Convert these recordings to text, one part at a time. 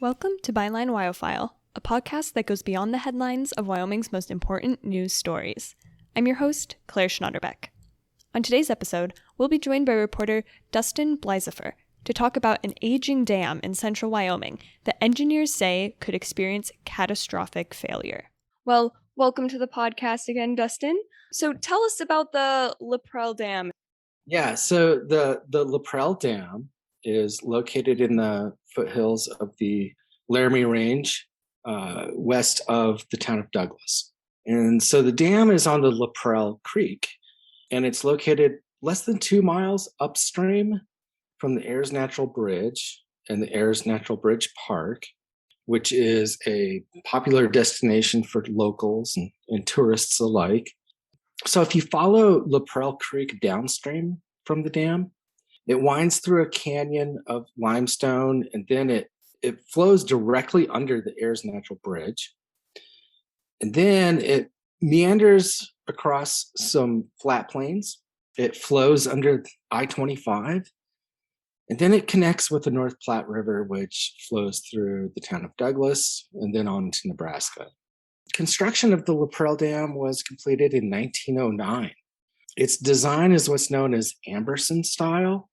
Welcome to Byline Wyofile, a podcast that goes beyond the headlines of Wyoming's most important news stories. I'm your host, Claire Schnatterbeck. On today's episode, we'll be joined by reporter Dustin Bleizeffer to talk about an aging dam in central Wyoming that engineers say could experience catastrophic failure. Well, welcome to the podcast again, Dustin. So tell us about the Laprele Dam. Yeah, so the Laprele Dam is located in the foothills of the Laramie Range, west of the town of Douglas. And so the dam is on the Laprele Creek, and it's located less than 2 miles upstream from the Ayers Natural Bridge and the Ayers Natural Bridge Park, which is a popular destination for locals and tourists alike. So if you follow Laprele Creek downstream from the dam, it winds through a canyon of limestone, and then it flows directly under the Ayers Natural Bridge. And then it meanders across some flat plains. It flows under I-25, and then it connects with the North Platte River, which flows through the town of Douglas and then on to Nebraska. Construction of the Laprele Dam was completed in 1909. Its design is what's known as Amberson style.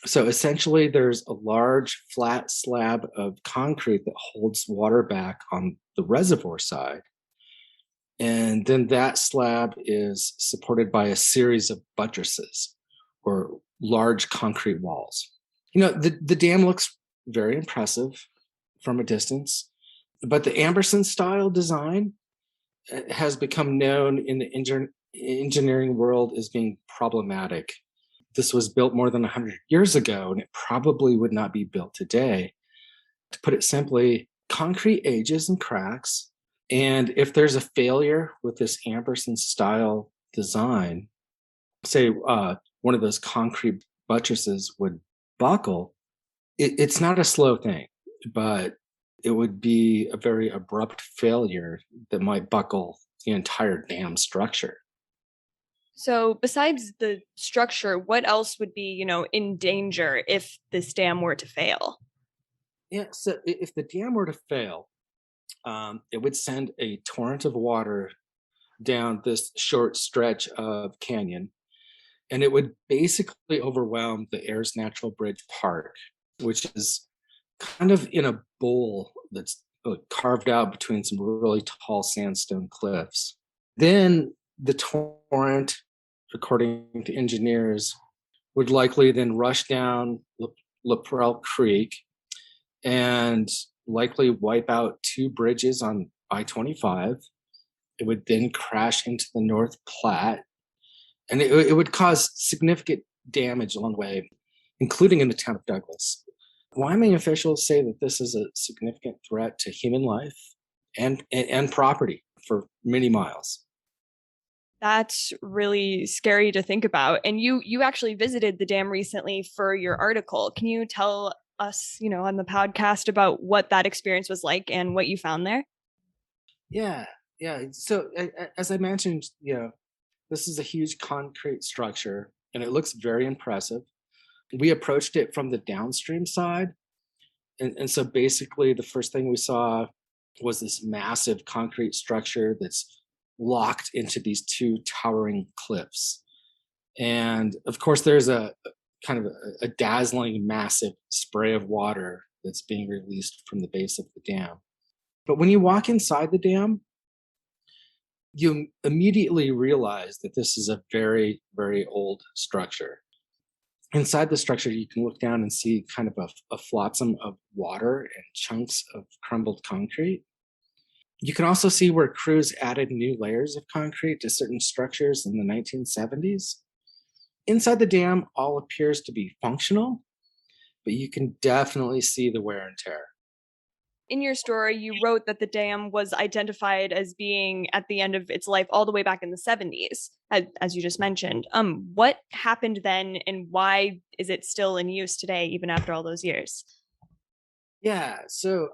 So essentially, there's a large flat slab of concrete that holds water back on the reservoir side. And then that slab is supported by a series of buttresses or large concrete walls. You know, the dam looks very impressive from a distance, but the Amberson style design has become known in the engineering world as being problematic. This was built more than 100 years ago, and it probably would not be built today. To put it simply, concrete ages and cracks, and if there's a failure with this Amberson style design, say one of those concrete buttresses would buckle, it's not a slow thing, but it would be a very abrupt failure that might buckle the entire dam structure. So besides the structure, what else would be, in danger if this dam were to fail? Yeah, so if the dam were to fail, it would send a torrent of water down this short stretch of canyon, and it would basically overwhelm the Ayers Natural Bridge Park, which is kind of in a bowl that's carved out between some really tall sandstone cliffs. Then the torrent, according to engineers, would likely then rush down Laprele Creek and likely wipe out 2 bridges on I-25. It would then crash into the North Platte, and it would cause significant damage along the way, including in the town of Douglas. Wyoming officials say that this is a significant threat to human life and property for many miles. That's really scary to think about. And you actually visited the dam recently for your article. Can you tell us, on the podcast about what that experience was like and what you found there? Yeah. So as I mentioned, this is a huge concrete structure, and it looks very impressive. We approached it from the downstream side. And so basically the first thing we saw was this massive concrete structure that's locked into these 2 towering cliffs. And of course, there's a kind of a dazzling, massive spray of water that's being released from the base of the dam. But when you walk inside the dam, you immediately realize that this is a very, very old structure. Inside the structure, you can look down and see kind of a flotsam of water and chunks of crumbled concrete. You can also see where crews added new layers of concrete to certain structures in the 1970s. Inside the dam, all appears to be functional, but you can definitely see the wear and tear. In your story, you wrote that the dam was identified as being at the end of its life all the way back in the 70s, as you just mentioned. What happened then, and why is it still in use today, even after all those years? Yeah, so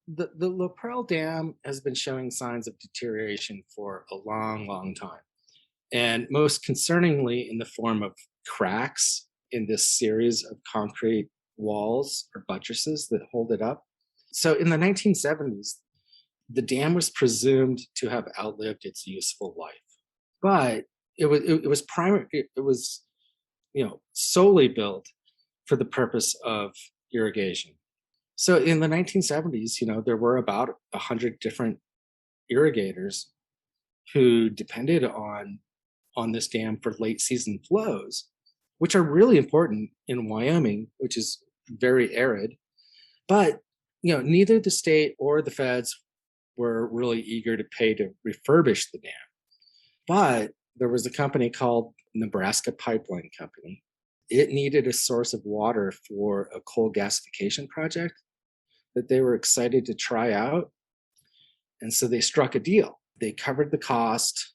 the Laprele Dam has been showing signs of deterioration for a long, long time. And most concerningly, in the form of cracks in this series of concrete walls or buttresses that hold it up. So in the 1970s, the dam was presumed to have outlived its useful life, but it was solely built for the purpose of irrigation. So in the 1970s, there were about 100 different irrigators who depended on this dam for late season flows, which are really important in Wyoming, which is very arid. But neither the state or the feds were really eager to pay to refurbish the dam. But there was a company called Nebraska Pipeline Company. It needed a source of water for a coal gasification project that they were excited to try out. And so they struck a deal. They covered the cost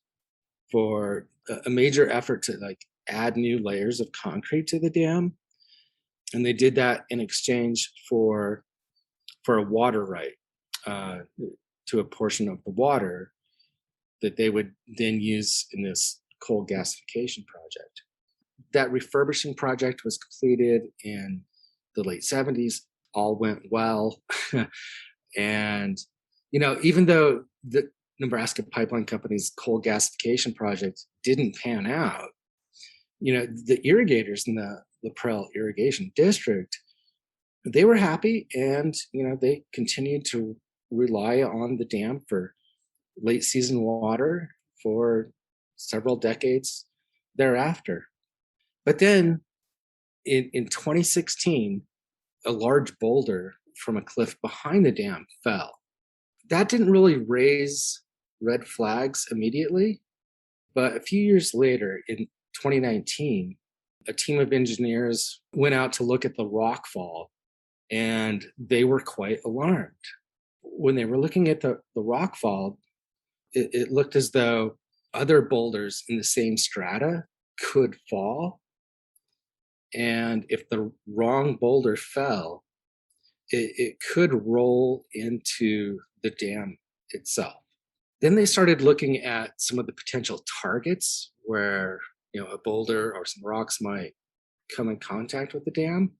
for a major effort to add new layers of concrete to the dam. And they did that in exchange for a water right to a portion of the water that they would then use in this coal gasification project. That refurbishing project was completed in the late 70s. All went well. And, even though the Nebraska Pipeline Company's coal gasification project didn't pan out, the irrigators in the Laprele irrigation district, they were happy, and, they continued to rely on the dam for late season water for several decades thereafter. But then in 2016, a large boulder from a cliff behind the dam fell. That didn't really raise red flags immediately, but a few years later, in 2019, a team of engineers went out to look at the rock fall, and they were quite alarmed. When they were looking at the rock fall, it looked as though other boulders in the same strata could fall. And if the wrong boulder fell, it could roll into the dam itself. Then they started looking at some of the potential targets where a boulder or some rocks might come in contact with the dam.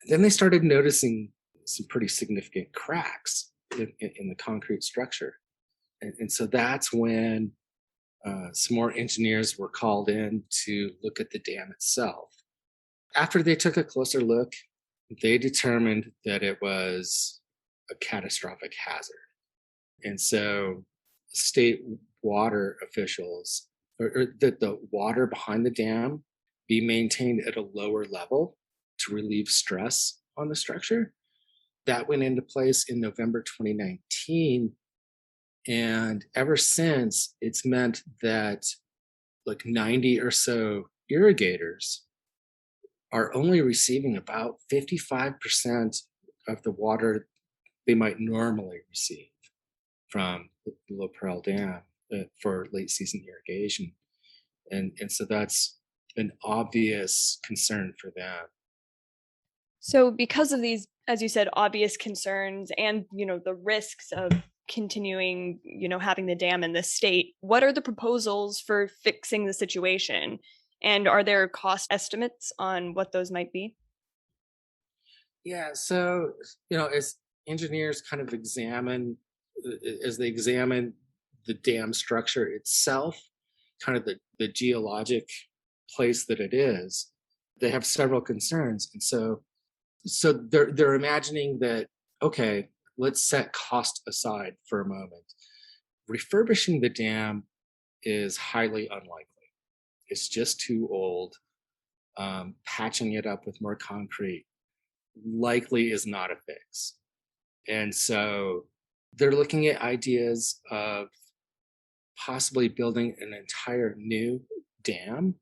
And then they started noticing some pretty significant cracks in the concrete structure. And so that's when some more engineers were called in to look at the dam itself. After they took a closer look, they determined that it was a catastrophic hazard. And so state water officials, or that the water behind the dam be maintained at a lower level to relieve stress on the structure. That went into place in November 2019. And ever since, it's meant that 90 or so irrigators are only receiving about 55% of the water they might normally receive from the Laprele Dam for late season irrigation. And so that's an obvious concern for them. So because of these, as you said, obvious concerns and, the risks of continuing, having the dam in this state, what are the proposals for fixing the situation? And are there cost estimates on what those might be? Yeah, so, as engineers kind of as they examine the dam structure itself, kind of the geologic place that it is, they have several concerns. And so they're imagining that, okay, let's set cost aside for a moment. Refurbishing the dam is highly unlikely. It's just too old. Patching it up with more concrete likely is not a fix. And so they're looking at ideas of possibly building an entire new dam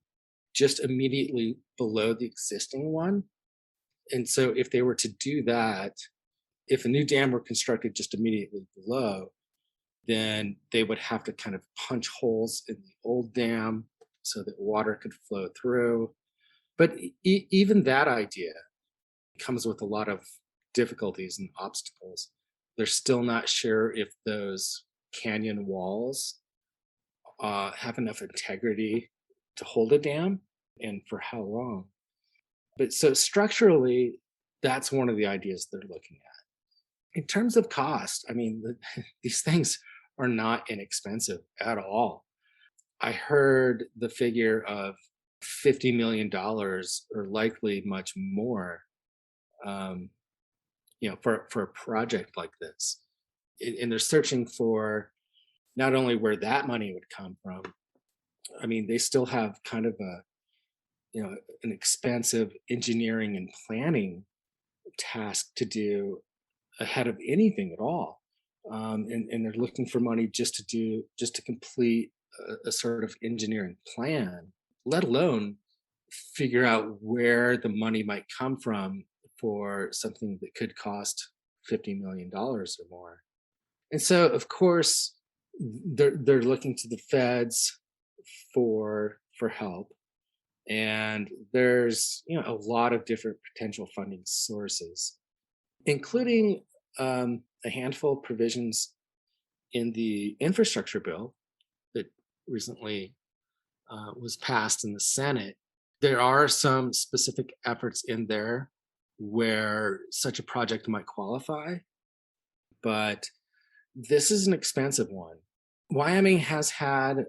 just immediately below the existing one. And so if they were to do that, if a new dam were constructed just immediately below, then they would have to kind of punch holes in the old dam so that water could flow through. But even that idea comes with a lot of difficulties and obstacles. They're still not sure if those canyon walls have enough integrity to hold a dam and for how long. But so structurally, That's one of the ideas they're looking at. In terms of cost, these things are not inexpensive at all. I heard the figure of $50 million or likely much more, for a project like this. And they're searching for not only where that money would come from. They still have kind of an expensive engineering and planning task to do ahead of anything at all. And they're looking for money just to complete a sort of engineering plan, let alone figure out where the money might come from for something that could cost $50 million or more. And so, of course, they're looking to the feds for help. And there's a lot of different potential funding sources, including a handful of provisions in the infrastructure bill that recently was passed in the Senate. There are some specific efforts in there where such a project might qualify, but this is an expensive one. Wyoming has had,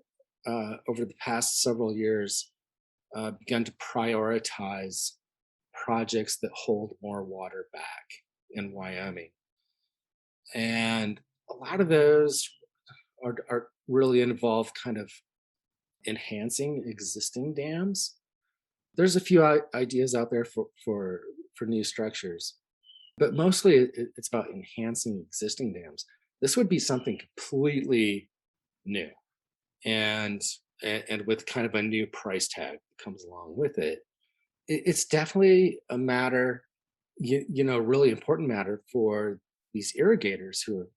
over the past several years, begun to prioritize projects that hold more water back in Wyoming. And a lot of those are really involve kind of enhancing existing dams. There's a few ideas out there for new structures, but mostly it's about enhancing existing dams. This would be something completely new, and with kind of a new price tag that comes along with it. It's definitely a matter, really important matter for these irrigators who have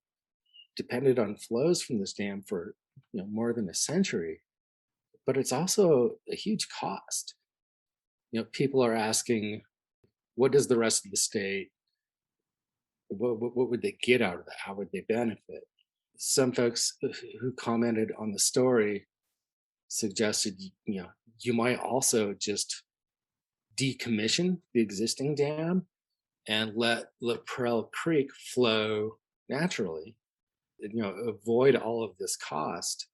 depended on flows from this dam for more than a century. But it's also a huge cost. People are asking, what does the rest of the state, what would they get out of that? How would they benefit? Some folks who commented on the story suggested, you might also just decommission the existing dam and let Laprele Creek flow naturally, avoid all of this cost.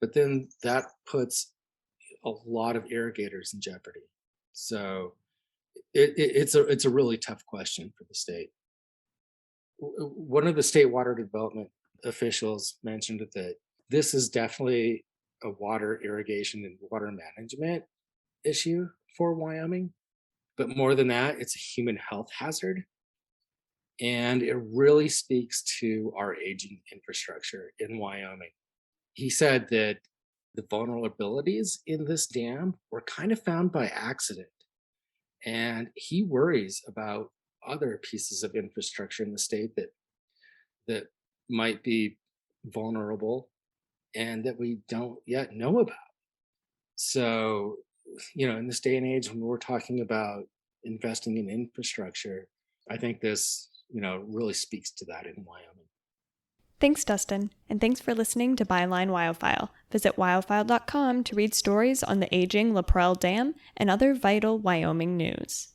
But then that puts a lot of irrigators in jeopardy. So it's a really tough question for the state. One of the state water development officials mentioned that this is definitely a water irrigation and water management issue for Wyoming. But more than that, it's a human health hazard. And it really speaks to our aging infrastructure in Wyoming. He said that the vulnerabilities in this dam were kind of found by accident. And he worries about other pieces of infrastructure in the state that might be vulnerable and that we don't yet know about. So, in this day and age, when we're talking about investing in infrastructure, I think this, really speaks to that in Wyoming. Thanks, Dustin, and thanks for listening to Byline WyoFile. Visit wyofile.com to read stories on the aging Laprele Dam and other vital Wyoming news.